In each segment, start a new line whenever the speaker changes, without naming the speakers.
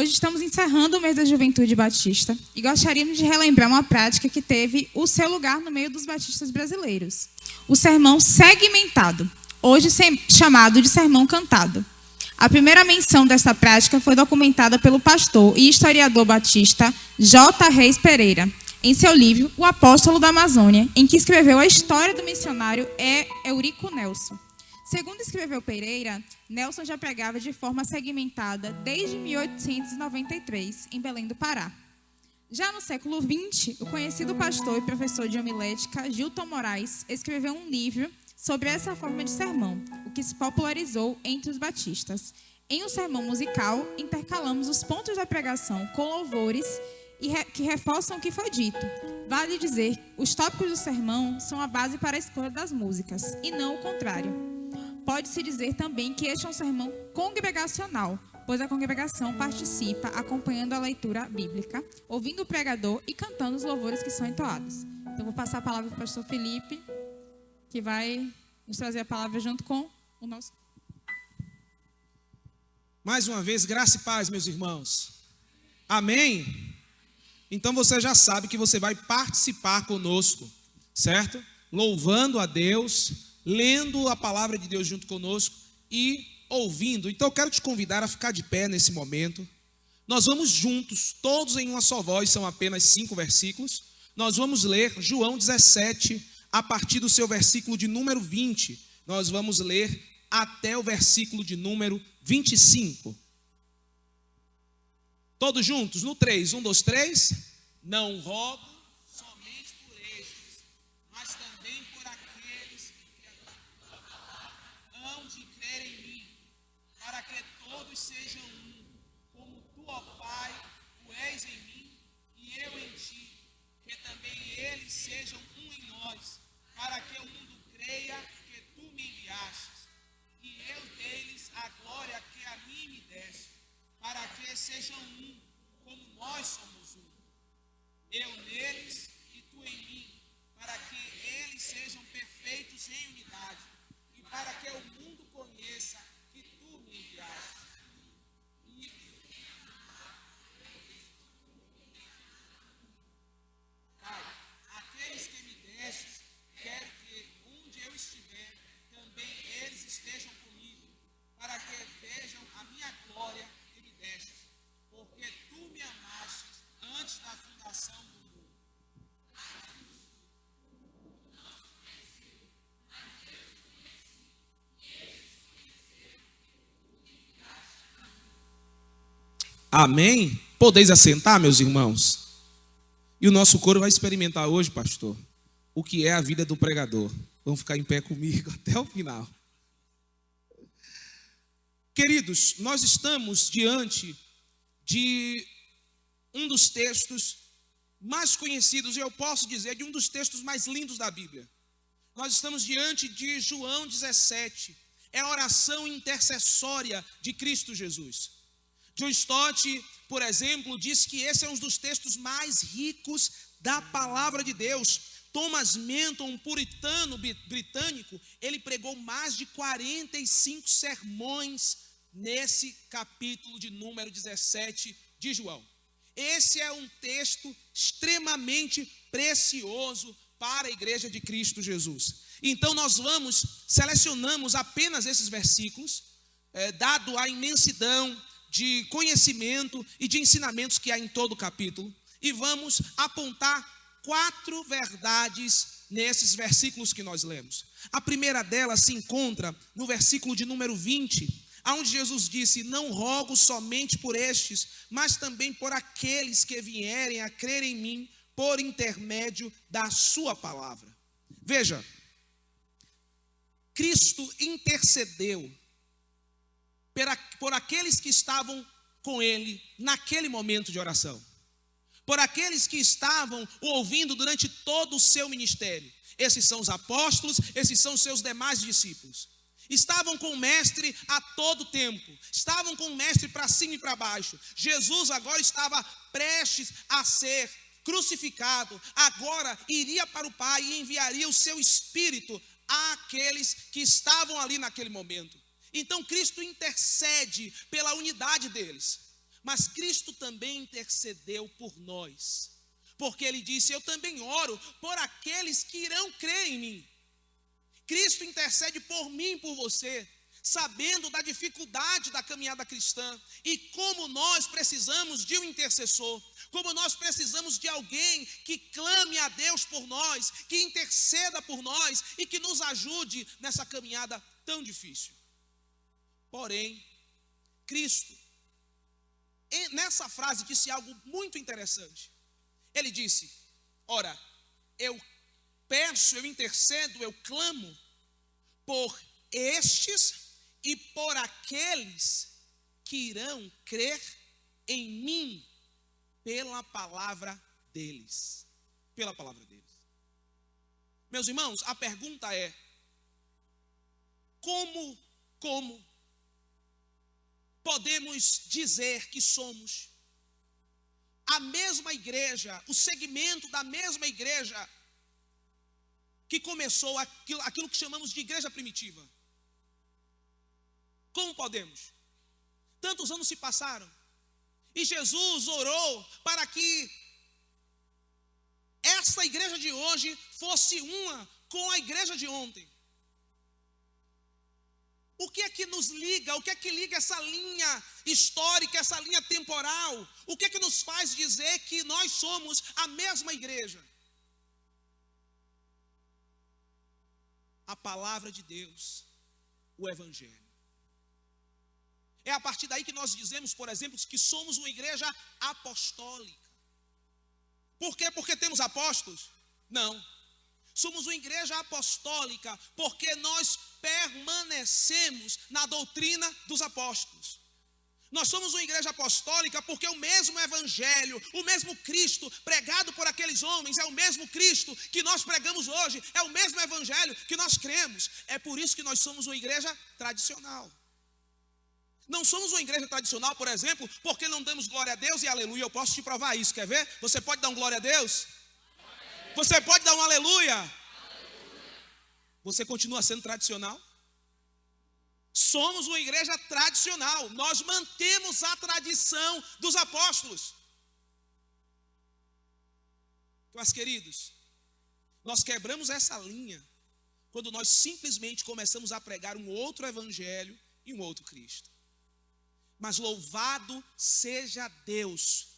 Hoje estamos encerrando o mês da Juventude Batista e gostaríamos de relembrar uma prática que teve o seu lugar no meio dos batistas brasileiros. O sermão segmentado, hoje chamado de sermão cantado. A primeira menção desta prática foi documentada pelo pastor e historiador batista J. Reis Pereira, em seu livro O Apóstolo da Amazônia, em que escreveu a história do missionário Eurico Nelson. Segundo escreveu Pereira, Nelson já pregava de forma segmentada desde 1893, em Belém do Pará. Já no século XX, o conhecido pastor e professor de homilética Gilton Moraes escreveu um livro sobre essa forma de sermão, o que se popularizou entre os batistas. Em um sermão musical, intercalamos os pontos da pregação com louvores que reforçam o que foi dito. Vale dizer, os tópicos do sermão são a base para a escolha das músicas, e não o contrário. Pode-se dizer também que este é um sermão congregacional, pois a congregação participa acompanhando a leitura bíblica, ouvindo o pregador e cantando os louvores que são entoados. Então, vou passar a palavra para o pastor Felipe, que vai nos trazer a palavra junto com o nosso...
Mais uma vez, graça e paz, meus irmãos. Amém? Então você já sabe que você vai participar conosco, certo? Louvando a Deus, lendo a palavra de Deus junto conosco e ouvindo. Então eu quero te convidar a ficar de pé nesse momento. Nós vamos juntos, todos em uma só voz, são apenas 5 versículos. Nós vamos ler João 17, a partir do seu versículo de número 20. Nós vamos ler até o versículo de número 25. Todos juntos, no 3, 1, 2, 3. Não rogo somente por estes, mas também por aqueles que hão de crer em mim, para que todos sejam um, como tu, ó Pai, o és em mim e eu em ti, que também eles sejam um em nós, para que o mundo creia que tu me enviastes, e eu deles a glória que a mim me deste, para que sejam um, como nós somos um. Eu neles e tu em mim, para que eles sejam perfeitos em unidade, e para que o mundo conheça que tu me enviaste. Pai, aqueles que me destes, quero que onde eu estiver, também eles estejam comigo, para que vejam a minha glória que me deste, porque tu me amaste antes da fundação do mundo. Amém? Podeis assentar, meus irmãos? E o nosso coro vai experimentar hoje, pastor, o que é a vida do pregador. Vamos ficar em pé comigo até o final. Queridos, nós estamos diante de um dos textos mais conhecidos, e eu posso dizer, de um dos textos mais lindos da Bíblia. Nós estamos diante de João 17, é a oração intercessória de Cristo Jesus. John Stott, por exemplo, diz que esse é um dos textos mais ricos da palavra de Deus. Thomas Menton, um puritano britânico, ele pregou mais de 45 sermões nesse capítulo de número 17 de João. Esse é um texto extremamente precioso para a igreja de Cristo Jesus. Então nós selecionamos apenas esses versículos, dado a imensidão de conhecimento e de ensinamentos que há em todo o capítulo, e vamos apontar 4 verdades nesses versículos que nós lemos. A primeira delas se encontra no versículo de número 20, onde Jesus disse: não rogo somente por estes, mas também por aqueles que vierem a crer em mim por intermédio da sua palavra. Veja, Cristo intercedeu por aqueles que estavam com ele naquele momento de oração, por aqueles que estavam o ouvindo durante todo o seu ministério. Esses são os apóstolos, esses são os seus demais discípulos. Estavam com o mestre a todo tempo, estavam com o mestre para cima e para baixo. Jesus agora estava prestes a ser crucificado, agora iria para o Pai e enviaria o seu Espírito àqueles que estavam ali naquele momento. Então Cristo intercede pela unidade deles, mas Cristo também intercedeu por nós. Porque ele disse: eu também oro por aqueles que irão crer em mim. Cristo intercede por mim e por você, sabendo da dificuldade da caminhada cristã e como nós precisamos de um intercessor, como nós precisamos de alguém que clame a Deus por nós, que interceda por nós e que nos ajude nessa caminhada tão difícil. Porém, Cristo, nessa frase, disse algo muito interessante. Ele disse: ora, eu peço, eu intercedo, eu clamo por estes e por aqueles que irão crer em mim pela palavra deles. Pela palavra deles. Meus irmãos, a pergunta é: como podemos dizer que somos a mesma igreja, o segmento da mesma igreja que começou aquilo que chamamos de igreja primitiva? Como podemos? Tantos anos se passaram e Jesus orou para que essa igreja de hoje fosse uma com a igreja de ontem. O que é que nos liga? O que é que liga essa linha histórica, essa linha temporal? O que é que nos faz dizer que nós somos a mesma igreja? A palavra de Deus, o Evangelho. É a partir daí que nós dizemos, por exemplo, que somos uma igreja apostólica. Por quê? Porque temos apóstolos? Não. Somos uma igreja apostólica porque nós permanecemos na doutrina dos apóstolos. Nós somos uma igreja apostólica porque o mesmo evangelho, o mesmo Cristo pregado por aqueles homens é o mesmo Cristo que nós pregamos hoje, é o mesmo evangelho que nós cremos. É por isso que nós somos uma igreja tradicional. Não somos uma igreja tradicional, por exemplo, porque não damos glória a Deus e aleluia. Eu posso te provar isso, quer ver? Você pode dar um glória a Deus? Você pode dar um aleluia? Você continua sendo tradicional? Somos uma igreja tradicional. Nós mantemos a tradição dos apóstolos. Mas, queridos, nós quebramos essa linha quando nós simplesmente começamos a pregar um outro evangelho e um outro Cristo. Mas louvado seja Deus,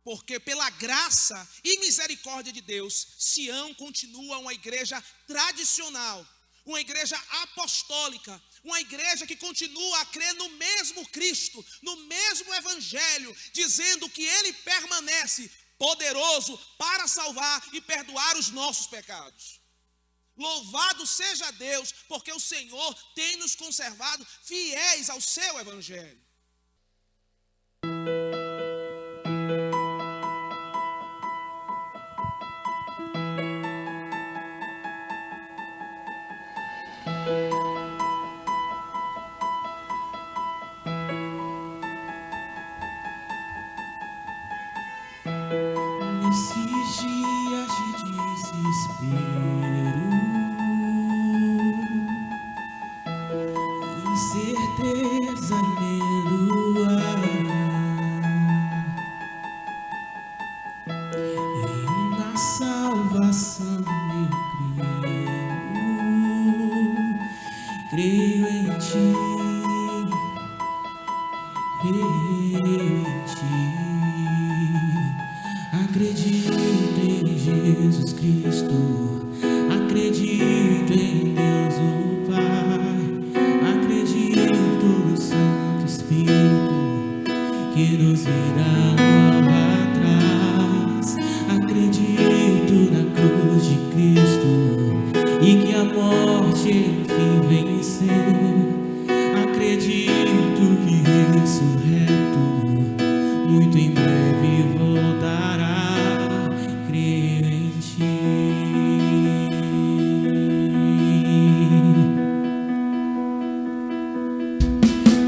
porque pela graça e misericórdia de Deus, Sião continua uma igreja tradicional, uma igreja apostólica, uma igreja que continua a crer no mesmo Cristo, no mesmo Evangelho, dizendo que Ele permanece poderoso para salvar e perdoar os nossos pecados. Louvado seja Deus, porque o Senhor tem nos conservado fiéis ao seu Evangelho.
Nesses dias de desespero, incerteza e medo, em uma salvação eu creio em ti, acredito em Jesus Cristo, acredito em Deus o Pai, acredito no Santo Espírito que nos irá atrás, acredito na cruz de Cristo e que a morte enfim venceu, acredito que ressurreto muito em breve voltará, creio em ti.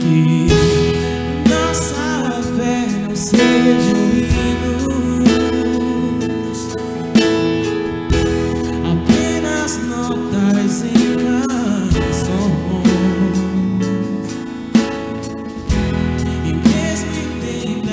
Que nossa fé não seja hinos, apenas notas em canções, e mesmo em tempo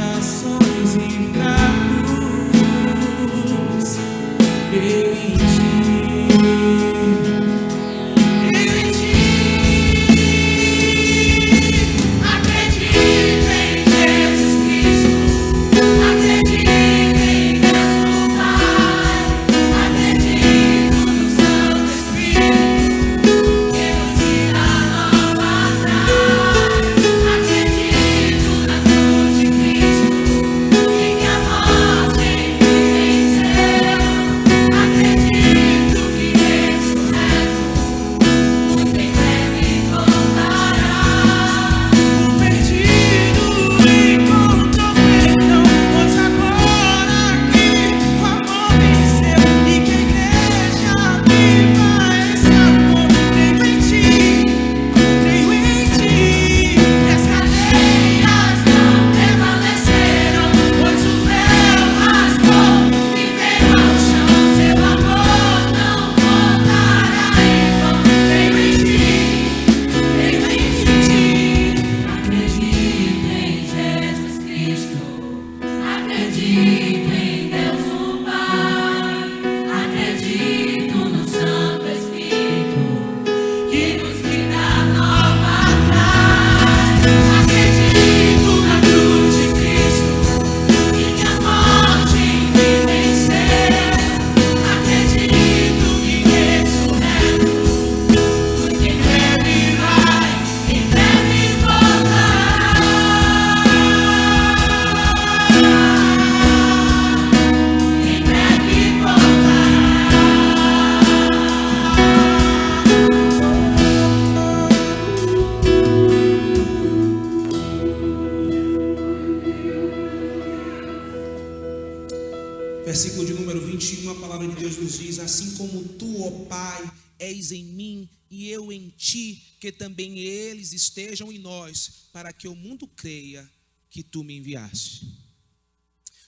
Versículo de número 21, a palavra de Deus nos diz: assim como tu, ó Pai, és em mim e eu em ti, que também eles estejam em nós, para que o mundo creia que tu me enviaste.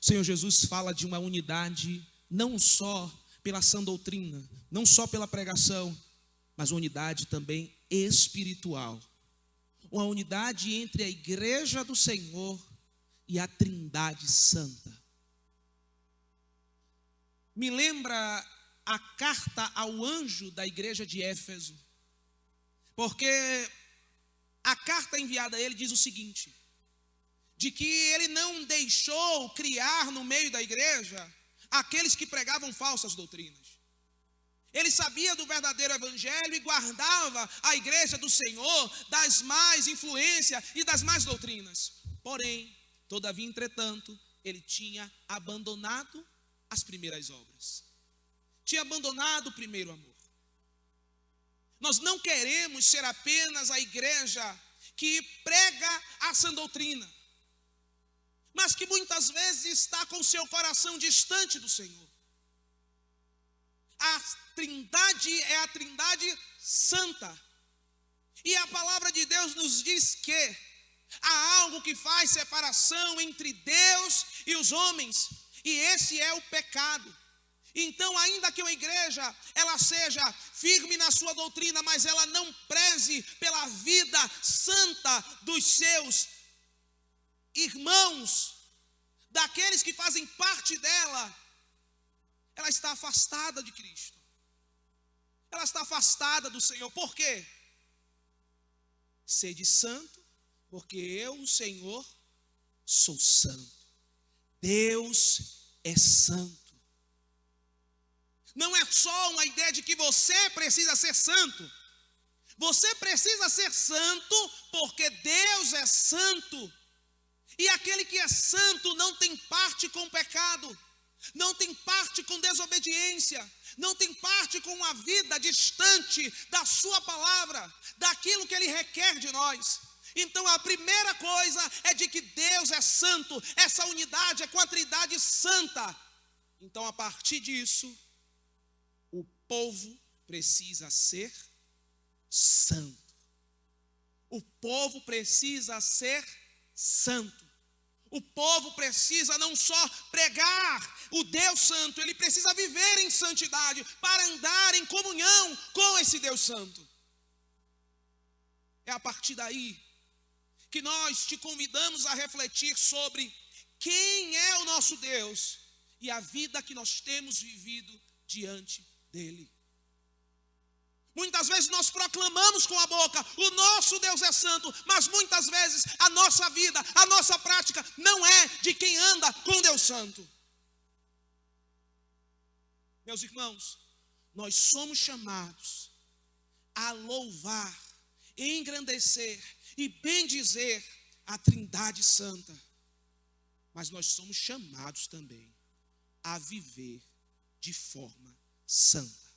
O Senhor Jesus fala de uma unidade, não só pela sã doutrina, não só pela pregação, mas uma unidade também espiritual. Uma unidade entre a igreja do Senhor e a Trindade Santa. Me lembra a carta ao anjo da igreja de Éfeso, porque a carta enviada a ele diz o seguinte: de que ele não deixou criar no meio da igreja aqueles que pregavam falsas doutrinas. Ele sabia do verdadeiro evangelho e guardava a igreja do Senhor das más influências e das más doutrinas. Porém, todavia, entretanto, ele tinha abandonado as primeiras obras. Tinha abandonado o primeiro amor. Nós não queremos ser apenas a igreja que prega a sã doutrina, mas que muitas vezes está com seu coração distante do Senhor. A Trindade é a Trindade Santa. E a palavra de Deus nos diz que há algo que faz separação entre Deus e os homens, e esse é o pecado. Então, ainda que uma igreja ela seja firme na sua doutrina, mas ela não preze pela vida santa dos seus irmãos, daqueles que fazem parte dela, ela está afastada de Cristo. Ela está afastada do Senhor. Por quê? Sede santo, porque eu, o Senhor, sou santo. Deus é santo. Não é só uma ideia de que você precisa ser santo. Você precisa ser santo porque Deus é santo. E aquele que é santo não tem parte com o pecado, não tem parte com desobediência, não tem parte com uma vida distante da sua palavra, daquilo que ele requer de nós. Então a primeira coisa é de que Deus é santo, essa unidade é com a Trindade Santa. Então a partir disso, o povo precisa ser santo. O povo precisa ser santo. O povo precisa não só pregar o Deus Santo, ele precisa viver em santidade para andar em comunhão com esse Deus Santo. É a partir daí que nós te convidamos a refletir sobre quem é o nosso Deus e a vida que nós temos vivido diante dele. Muitas vezes nós proclamamos com a boca, o nosso Deus é santo, mas muitas vezes a nossa vida, a nossa prática não é de quem anda com Deus Santo. Meus irmãos, nós somos chamados a louvar, engrandecer e bendizer a Trindade Santa, mas nós somos chamados também a viver de forma santa.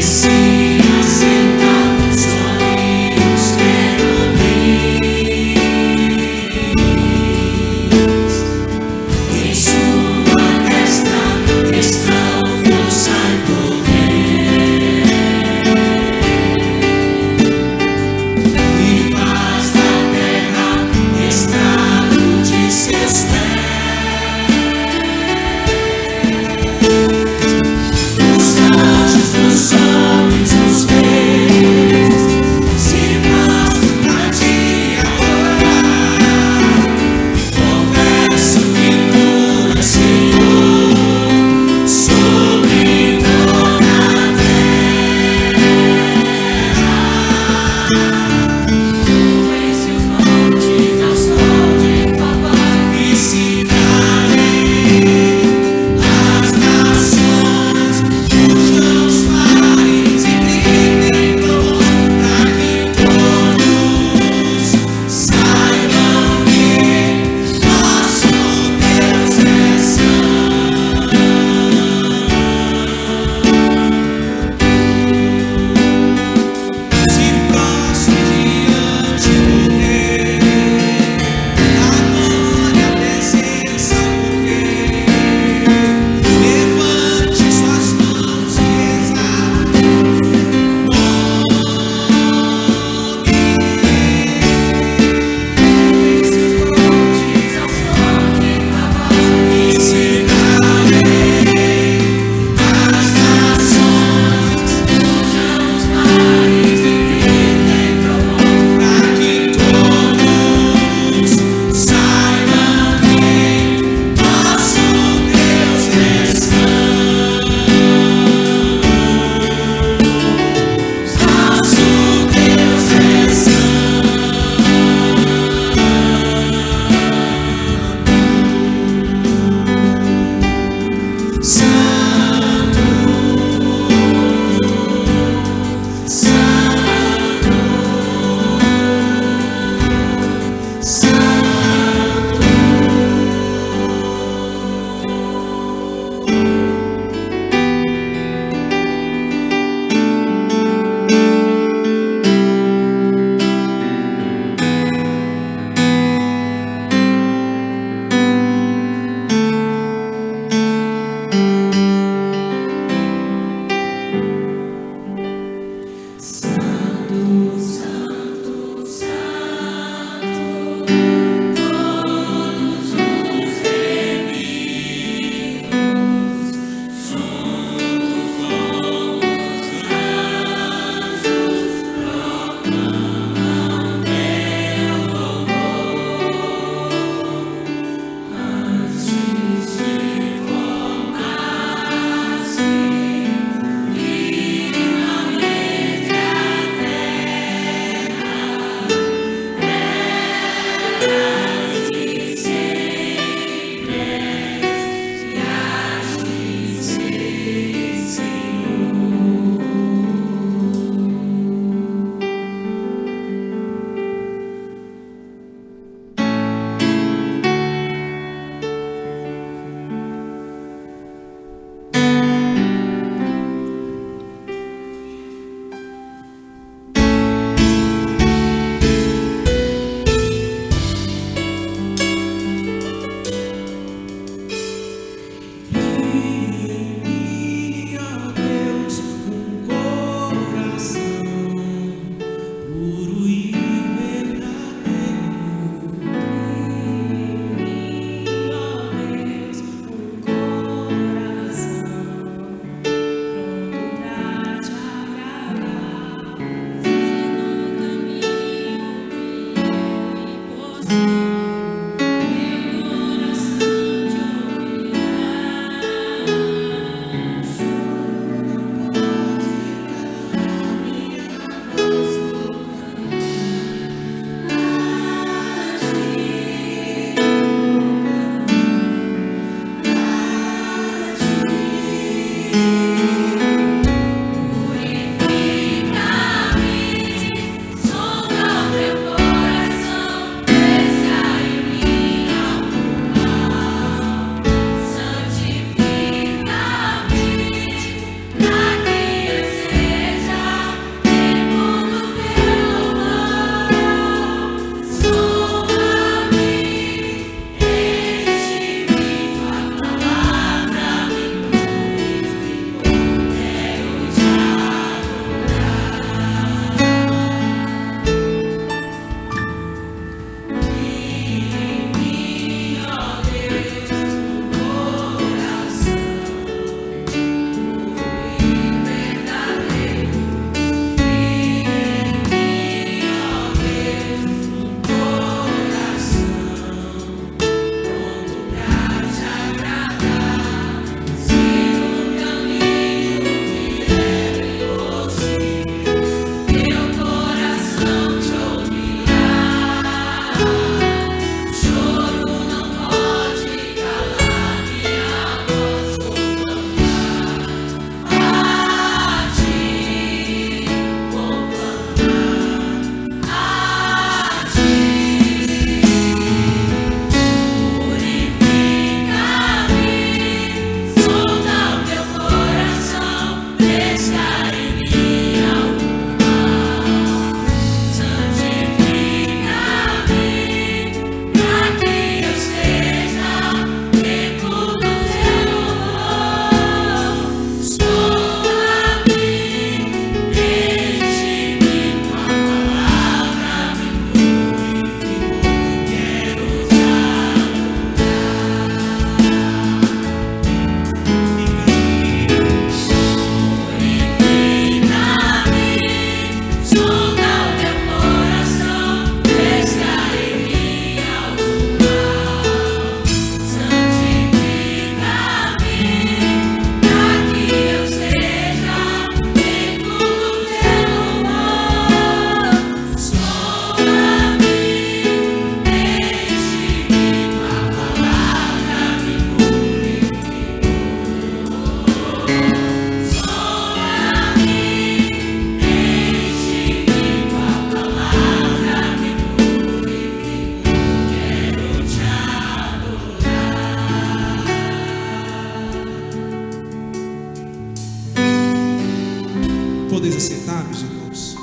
Os anjos dos homens
Podeis assentar, meus irmãos.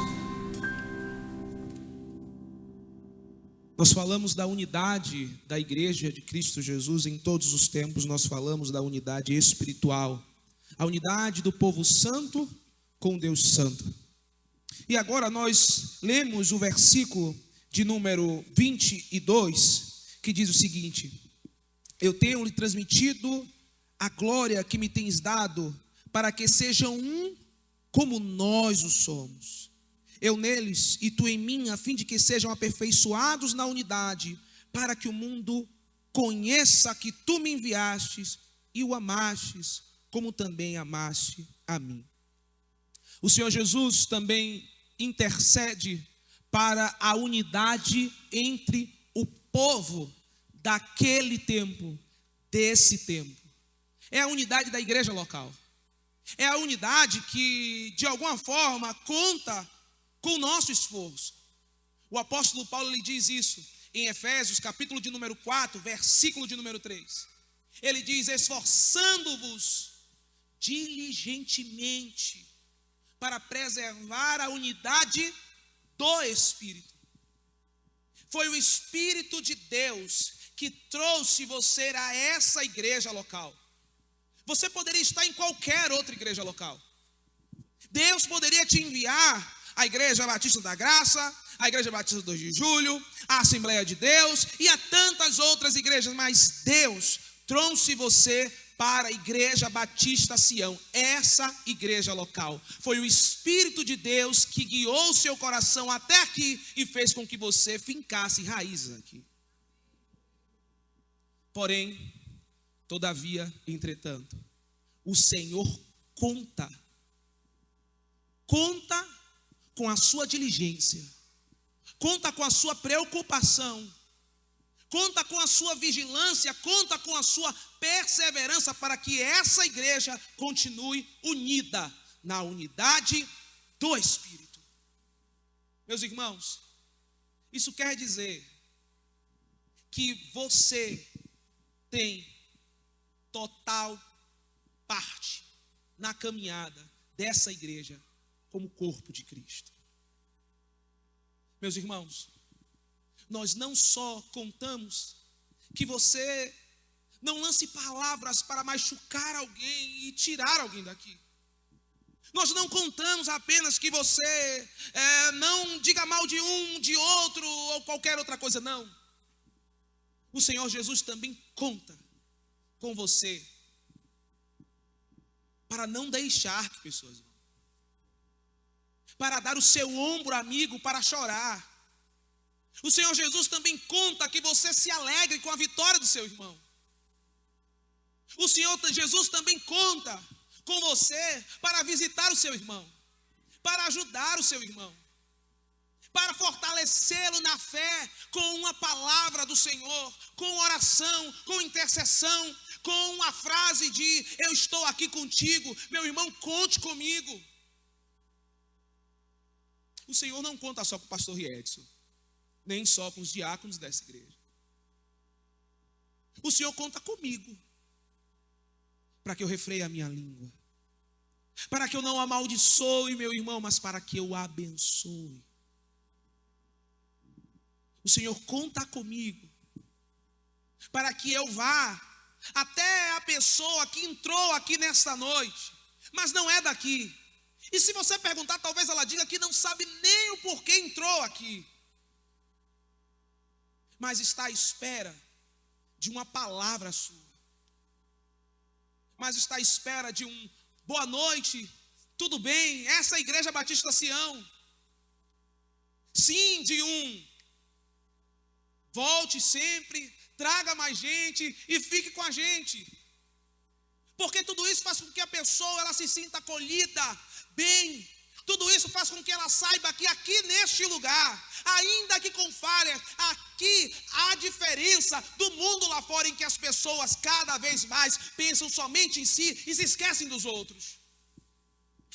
Nós falamos da unidade da igreja de Cristo Jesus em todos os tempos. Nós falamos da unidade espiritual, a unidade do povo santo com Deus santo. E agora nós lemos o versículo de número 22, que diz o seguinte: eu tenho lhe transmitido a glória que me tens dado, para que sejam um como nós o somos. Eu neles e tu em mim, a fim de que sejam aperfeiçoados na unidade, para que o mundo conheça que tu me enviastes e o amastes, como também amaste a mim. O Senhor Jesus também intercede para a unidade entre o povo daquele tempo, desse tempo. É a unidade da igreja local. É a unidade que, de alguma forma, conta com o nosso esforço. O apóstolo Paulo lhe diz isso em Efésios, capítulo de número 4, versículo de número 3. Ele diz: esforçando-vos diligentemente para preservar a unidade do Espírito. Foi o Espírito de Deus que trouxe você a essa igreja local. Você poderia estar em qualquer outra igreja local. Deus poderia te enviar à Igreja Batista da Graça, à Igreja Batista 2 de Julho, à Assembleia de Deus e a tantas outras igrejas, mas Deus trouxe você para a Igreja Batista Sião, essa igreja local. Foi o Espírito de Deus que guiou o seu coração até aqui e fez com que você fincasse raízes aqui. Porém, todavia, entretanto, o Senhor conta com a sua diligência, conta com a sua preocupação, conta com a sua vigilância, conta com a sua perseverança para que essa igreja continue unida na unidade do Espírito. Meus irmãos, isso quer dizer que você tem total parte na caminhada dessa igreja como corpo de Cristo. Meus irmãos, nós não só contamos que você não lance palavras para machucar alguém e tirar alguém daqui. Nós não contamos apenas que você não diga mal de um, de outro ou qualquer outra coisa, não. O Senhor Jesus também conta com você para não deixar que pessoas vão, para dar o seu ombro amigo para chorar. O Senhor Jesus também conta que você se alegre com a vitória do seu irmão. O Senhor Jesus também conta com você para visitar o seu irmão, para ajudar o seu irmão, para fortalecê-lo na fé com uma palavra do Senhor, com oração, com intercessão, com uma frase de eu estou aqui contigo, meu irmão, conte comigo. O Senhor não conta só com o pastor Edson, nem só com os diáconos dessa igreja. O Senhor conta comigo, para que eu refreie a minha língua, para que eu não amaldiçoe meu irmão, mas para que eu abençoe. O Senhor conta comigo, para que eu vá até a pessoa que entrou aqui nesta noite, mas não é daqui. E se você perguntar, talvez ela diga que não sabe nem o porquê entrou aqui, mas está à espera de uma palavra sua, mas está à espera de um boa noite, tudo bem, essa é a Igreja Batista Sião. Sim, de um volte sempre, traga mais gente e fique com a gente. Porque tudo isso faz com que a pessoa ela se sinta acolhida bem. Tudo isso faz com que ela saiba que aqui neste lugar, ainda que com falhas, aqui há diferença do mundo lá fora em que as pessoas cada vez mais pensam somente em si e se esquecem dos outros.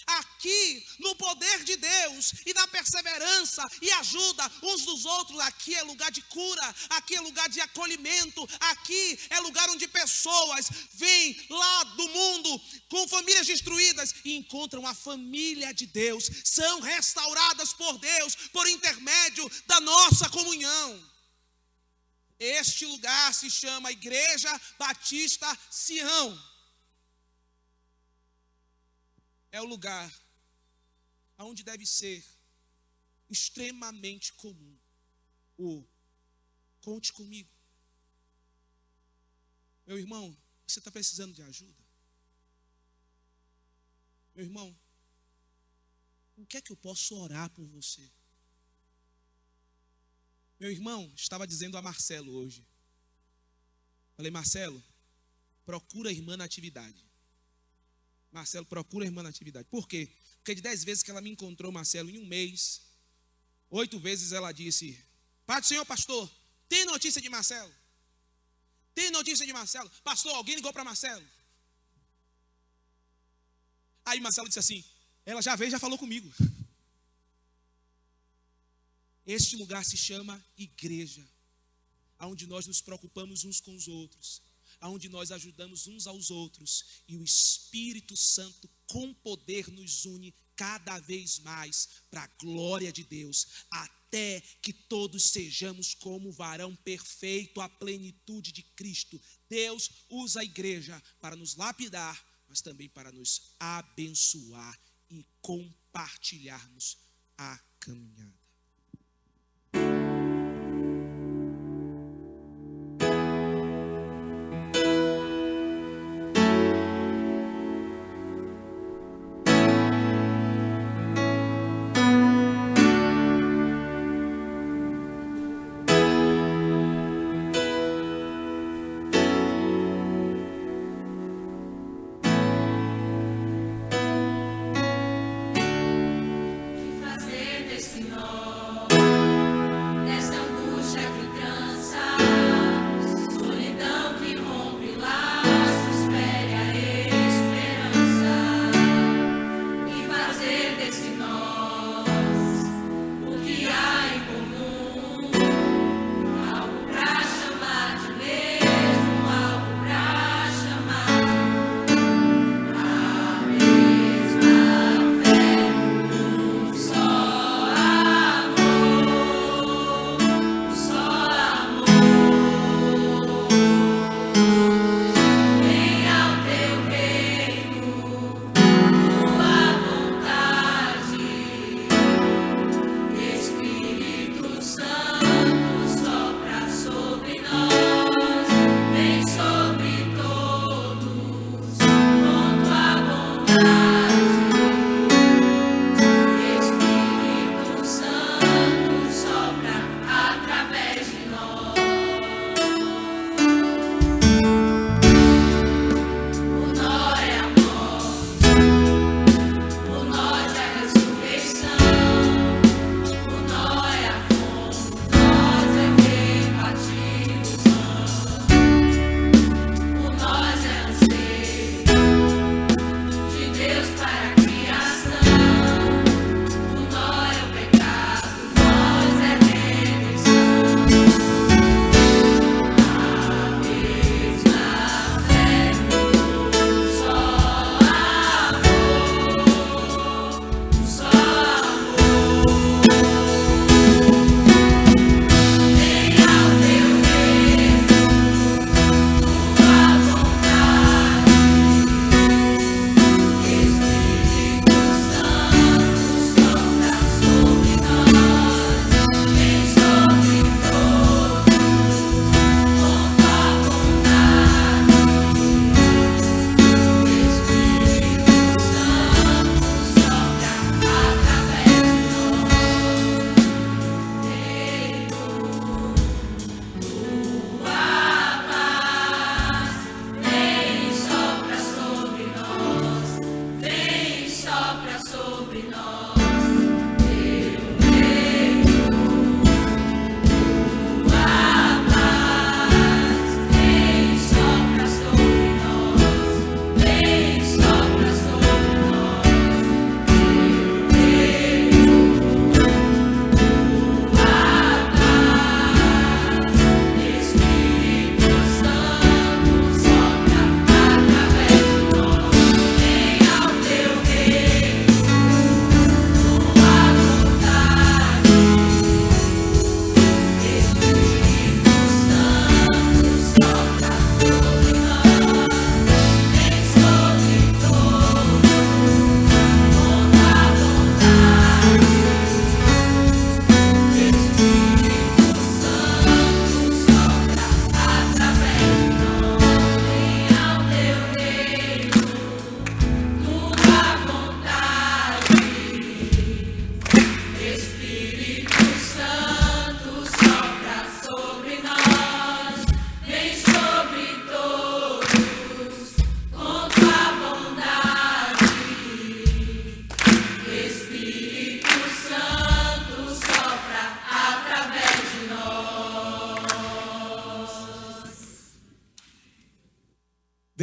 Aqui, no poder de Deus e na perseverança e ajuda uns dos outros, aqui é lugar de cura, aqui é lugar de acolhimento, aqui é lugar onde pessoas vêm lá do mundo com famílias destruídas e encontram a família de Deus, são restauradas por Deus por intermédio da nossa comunhão. Este lugar se chama Igreja Batista Sião. É o lugar onde deve ser extremamente comum o conte comigo. Meu irmão, você está precisando de ajuda? Meu irmão, o que é que eu posso orar por você? Meu irmão, estava dizendo a Marcelo hoje. Falei, Marcelo, procura a irmã na atividade. Marcelo, procura a irmã na atividade. Por quê? Porque de 10 vezes que ela me encontrou, Marcelo, em um mês, 8 vezes ela disse, Pai do Senhor, pastor, tem notícia de Marcelo? Tem notícia de Marcelo? Pastor, alguém ligou para Marcelo? Aí Marcelo disse assim, ela já veio, já falou comigo. Este lugar se chama igreja, onde nós nos preocupamos uns com os outros, onde nós ajudamos uns aos outros, e o Espírito Santo com poder nos une cada vez mais para a glória de Deus, até que todos sejamos como o varão perfeito, a plenitude de Cristo. Deus usa a igreja para nos lapidar, mas também para nos abençoar e compartilharmos a caminhada.
Fazer desse nome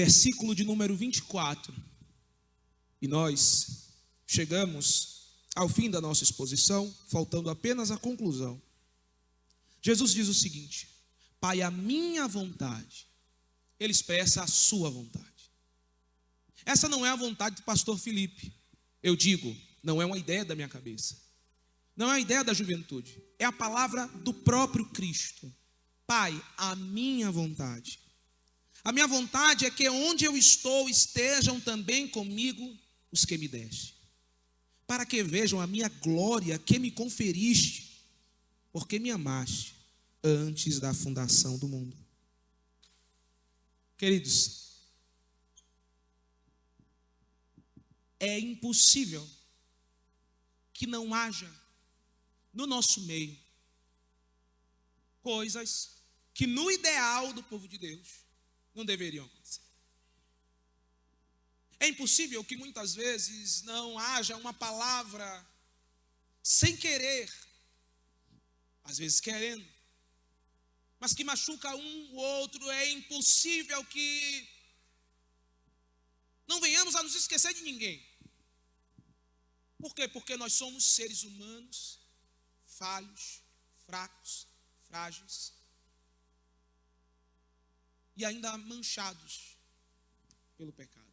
Versículo de número 24. E nós chegamos ao fim da nossa exposição, faltando apenas a conclusão. Jesus diz o seguinte: Pai, a minha vontade. Ele expressa a sua vontade. Essa não é a vontade do pastor Felipe. Eu digo, não é uma ideia da minha cabeça. Não é uma ideia da juventude. É a palavra do próprio Cristo. Pai, a minha vontade. A minha vontade é que onde eu estou estejam também comigo os que me deste, para que vejam a minha glória que me conferiste, porque me amaste antes da fundação do mundo. Queridos, é impossível que não haja no nosso meio coisas que no ideal do povo de Deus não deveriam acontecer. É impossível que muitas vezes não haja uma palavra sem querer, às vezes querendo, mas que machuca um ou outro. É impossível que não venhamos a nos esquecer de ninguém. Por quê? Porque nós somos seres humanos, falhos, fracos, frágeis, e ainda manchados pelo pecado.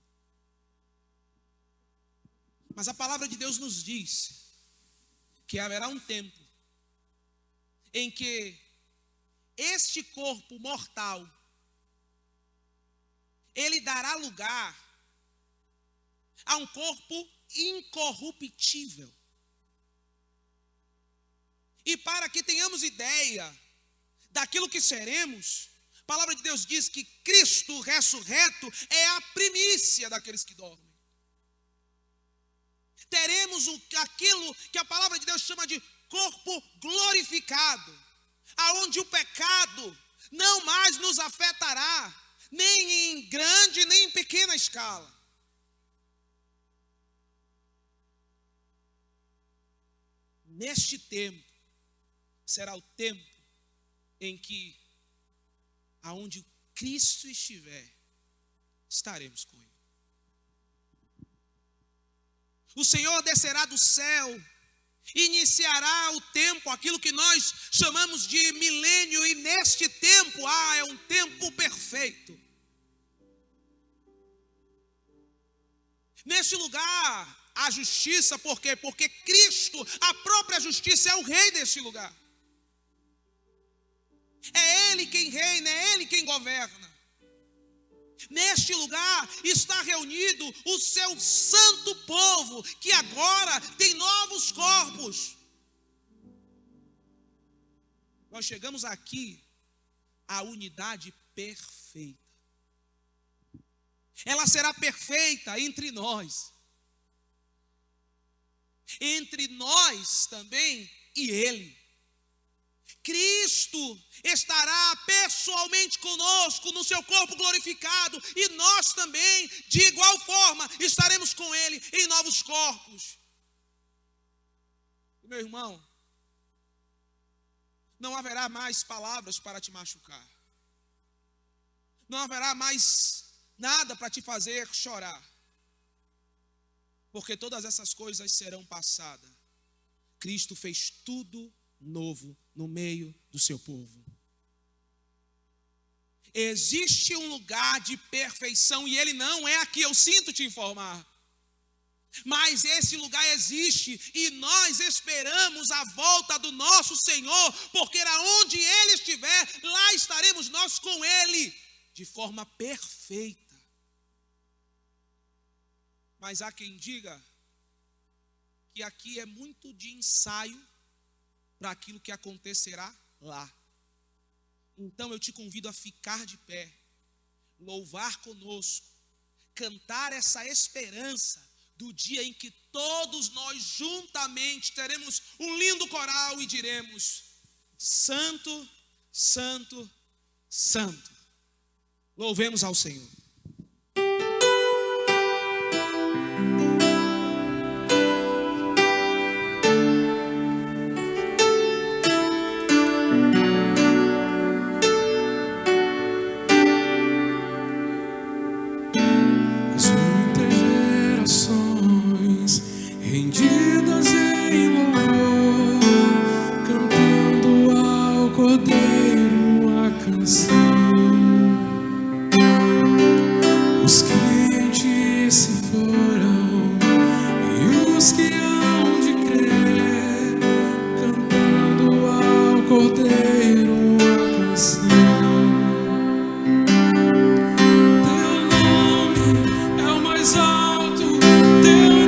Mas a palavra de Deus nos diz que haverá um tempo em que este corpo mortal, ele dará lugar a um corpo incorruptível. E para que tenhamos ideia daquilo que seremos, a palavra de Deus diz que Cristo ressurreto é a primícia daqueles que dormem. Teremos aquilo que a palavra de Deus chama de corpo glorificado, aonde o pecado não mais nos afetará, nem em grande nem em pequena escala. Neste tempo será o tempo em que aonde Cristo estiver, estaremos com Ele. O Senhor descerá do céu, iniciará o tempo, aquilo que nós chamamos de milênio, e neste tempo, é um tempo perfeito. Neste lugar, há justiça, por quê? Porque Cristo, a própria justiça, é o rei deste lugar. É Ele quem reina, é Ele quem governa. Neste lugar está reunido o seu santo povo, que agora tem novos corpos. Nós chegamos aqui à unidade perfeita. Ela será perfeita entre nós também e Ele. Cristo estará pessoalmente conosco no seu corpo glorificado, e nós também, de igual forma, estaremos com Ele em novos corpos. Meu irmão, não haverá mais palavras para te machucar. Não haverá mais nada para te fazer chorar. Porque todas essas coisas serão passadas. Cristo fez tudo novo no meio do seu povo. Existe um lugar de perfeição e ele não é aqui, eu sinto te informar. Mas esse lugar existe e nós esperamos a volta do nosso Senhor, porque aonde Ele estiver, lá estaremos nós com Ele, de forma perfeita. Mas há quem diga que aqui é muito de ensaio para aquilo que acontecerá lá. Então eu te convido a ficar de pé, louvar conosco, cantar essa esperança do dia em que todos nós juntamente teremos um lindo coral e diremos: Santo, Santo, Santo. Louvemos ao Senhor.
Rendidas em louvor, cantando ao Cordeiro a canção. Os que em ti se foram e os que hão de crer, cantando ao Cordeiro a canção. Teu nome é o mais alto, teu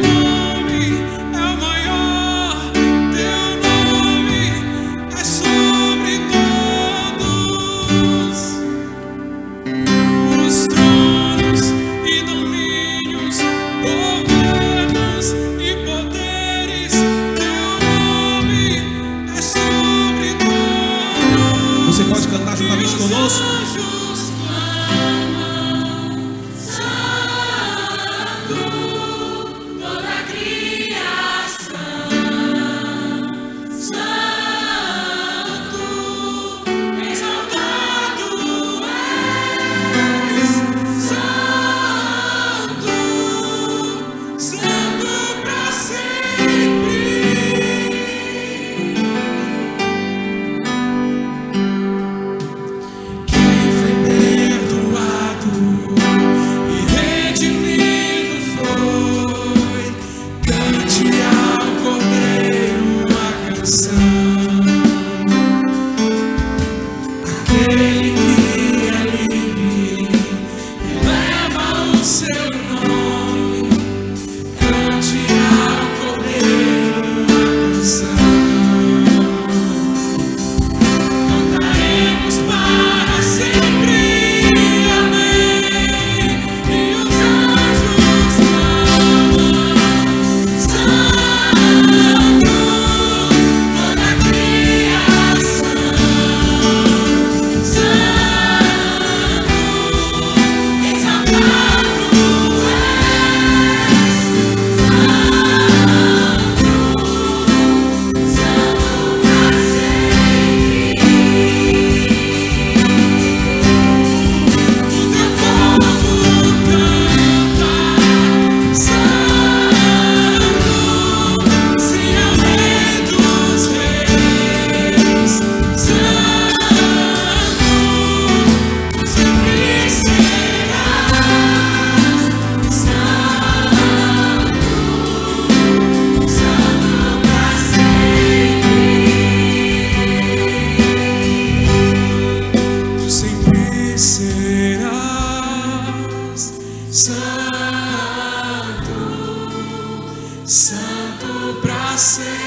Santo pra sempre.